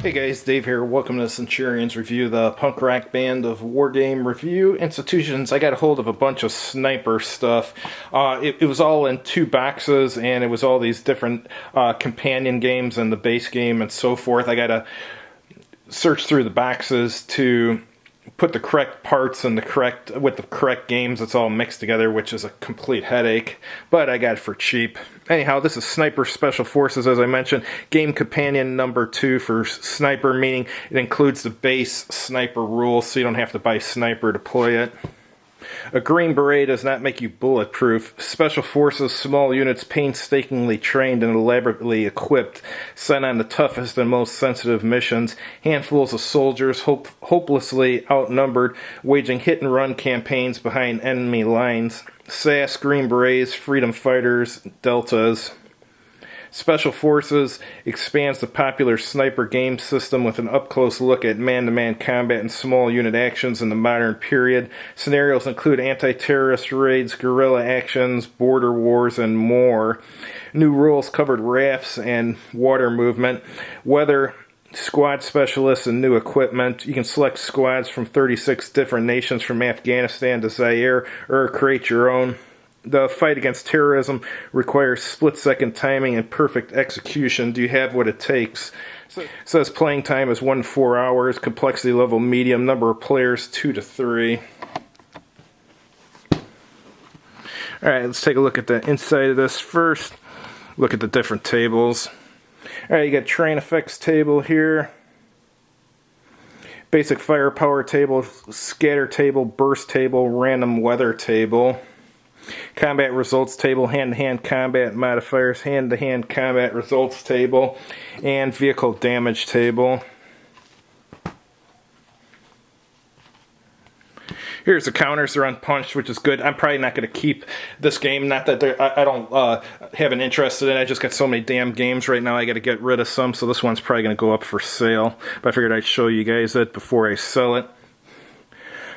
Hey guys, Dave here. Welcome to Centurion's review, the punk rock band of Wargame Review Institutions. I got a hold of a bunch of sniper stuff. It was all in 2 boxes, and it was all these different companion games and the base game and so forth. I got to search through the boxes to put the correct parts and the correct games. It's all mixed together, which is a complete headache, but I got it for cheap. Anyhow, this is Sniper Special Forces, as I mentioned. Game companion number 2 for Sniper, meaning it includes the base Sniper rules, so you don't have to buy Sniper to play it. A Green Beret does not make you bulletproof. Special Forces, small units painstakingly trained and elaborately equipped, sent on the toughest and most sensitive missions. Handfuls of soldiers, hopelessly outnumbered, waging hit-and-run campaigns behind enemy lines. SAS, Green Berets, Freedom Fighters, Deltas. Special Forces expands the popular sniper game system with an up-close look at man-to-man combat and small unit actions in the modern period. Scenarios include anti-terrorist raids, guerrilla actions, border wars, and more. New rules covered rafts and water movement, weather, squad specialists, and new equipment. You can select squads from 36 different nations from Afghanistan to Zaire, or create your own. The fight against terrorism requires split-second timing and perfect execution. Do you have what it takes? So it says playing time is 1 to 4 hours, complexity level medium, number of players 2 to 3. Alright, let's take a look at the inside of this first. Look at the different tables. Alright, you got terrain effects table here. Basic firepower table, scatter table, burst table, random weather table. Combat results table, hand-to-hand combat modifiers, hand-to-hand combat results table, and vehicle damage table. Here's the counters. They're unpunched, which is good. I'm probably not going to keep this game. Not that I don't have an interest in it. I just got so many damn games right now. I got to get rid of some, so this one's probably going to go up for sale. But I figured I'd show you guys it before I sell it.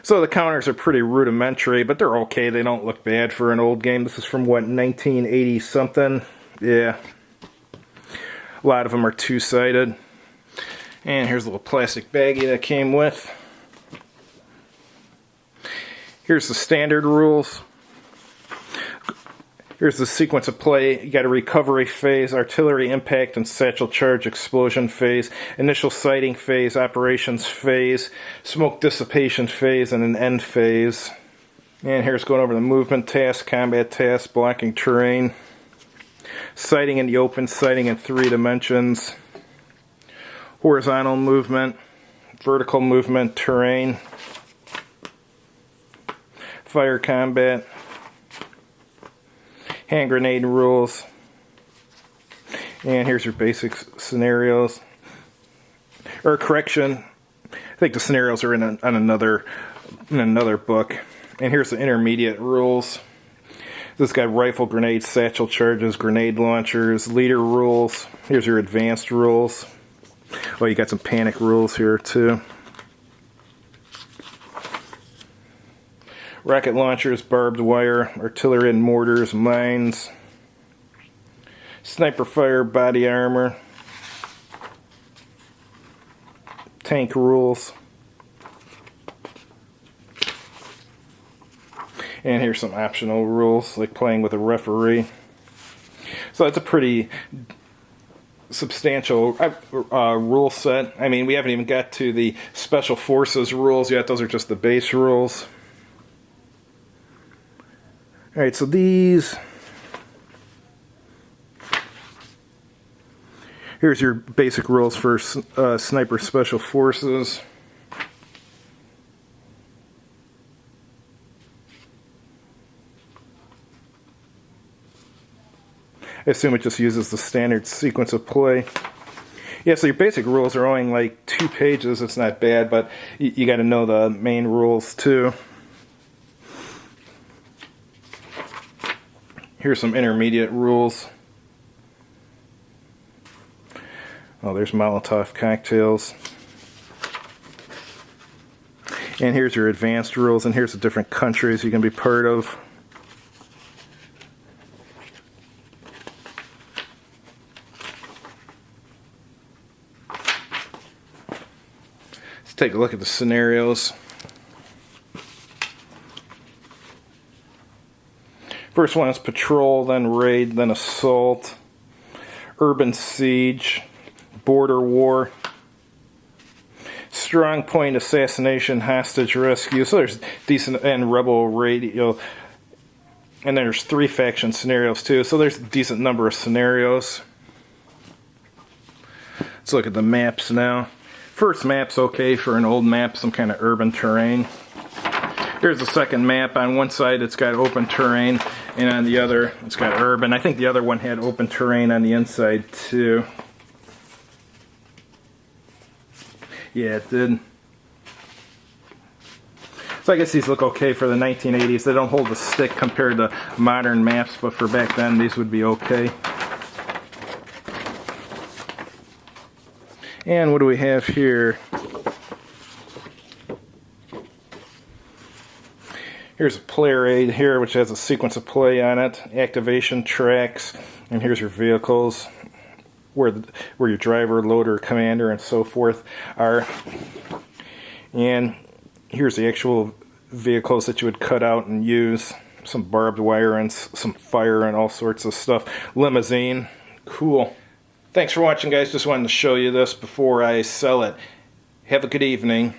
So the counters are pretty rudimentary, but they're okay. They don't look bad for an old game. This is from, what, 1980 something? Yeah. A lot of them are two-sided. And here's a little plastic baggie that came with. Here's the standard rules. Here's the sequence of play. You got a recovery phase, artillery impact and satchel charge explosion phase, initial sighting phase, operations phase, smoke dissipation phase, and an end phase. And here's going over the movement task, combat task, blocking terrain, sighting in the open, sighting in 3 dimensions, horizontal movement, vertical movement, terrain, fire combat, hand grenade rules, and here's your basic scenarios. Or correction, I think the scenarios are in another book. And here's the intermediate rules. This got rifle grenades, satchel charges, grenade launchers, leader rules. Here's your advanced rules. Oh, you got some panic rules here too. Rocket launchers, barbed wire, artillery and mortars, mines, sniper fire, body armor, tank rules, and here's some optional rules, like playing with a referee. So that's a pretty substantial rule set. I mean, we haven't even got to the Special Forces rules yet. Those are just the base rules. Alright, so here's your basic rules for Sniper Special Forces. I assume it just uses the standard sequence of play. Yeah, so your basic rules are only like 2 pages. It's not bad, but you got to know the main rules too. Here's some intermediate rules. Oh, there's Molotov cocktails. And here's your advanced rules, and here's the different countries you can be part of. take a look at the scenarios. First one is patrol, then raid, then assault, urban siege, border war, strong point assassination, hostage rescue. So there's decent, and rebel radio. And then there's 3 faction scenarios too. So there's a decent number of scenarios. Let's look at the maps now. First map's okay for an old map, some kind of urban terrain. Here's the second map. On one side it's got open terrain, and on the other it's got urban. I think the other one had open terrain on the inside too. Yeah, it did. So I guess these look okay for the 1980s. They don't hold the stick compared to modern maps, but for back then these would be okay. And what do we have here? Here's a player aid here, which has a sequence of play on it, activation tracks, and here's your vehicles, where your driver, loader, commander, and so forth are. And here's the actual vehicles that you would cut out and use. Some barbed wire and some fire and all sorts of stuff. Limousine. Cool. Thanks for watching, guys. Just wanted to show you this before I sell it. Have a good evening.